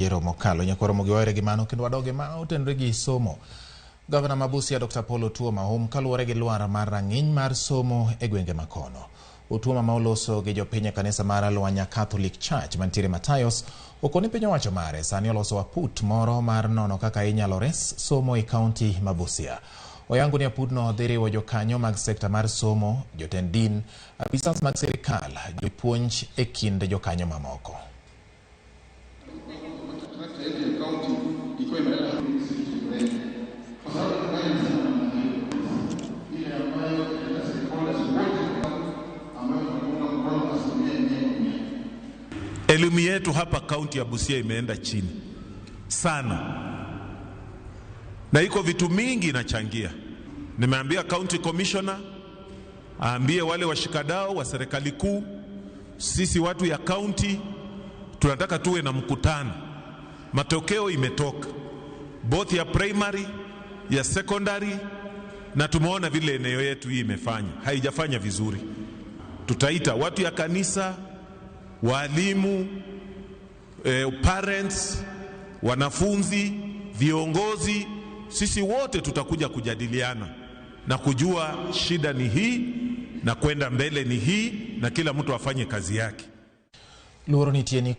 Yero mokalo nyakoro mogiwere gi mano kendo wadoge ma otenre gi somo. Governor Mabusia Dr. Paul Otuoma mahum kaluwore gi lwar mar rang'iny mar somo e gwenge makono. Otuoma ma oloso gi jopiny e kanisa mar Alwanya Catholic Church mantiere Matayos okoni piny owacho mare sani oloso waput moro mar nono kaka inyalo res somo e kaunti ma Busia. Oyango ni apudno dhi riwo jokanyo mag sekta mar somo, jotend din, apisas mag sirikal, jopuonj e kind jokanyo mamoko. Elimu yetu hapa kaunti ya Busia imeenda chini sana, na iko vitu mingi inachangia. Nimeambia county commissioner aambie wale washikadau wa serikali kuu, sisi watu ya county tunataka tuwe na mkutano. Matokeo imetoka both ya primary ya secondary, na tumeona vile eneo yetu hii imefanya, haijafanya vizuri. Tutaita watu ya kanisa, walimu, parents, wanafunzi, viongozi, sisi wote tutakuja kujadiliana na kujua shida ni hii na kwenda mbele ni hii, na kila mtu afanye kazi yake. Luoro nitieni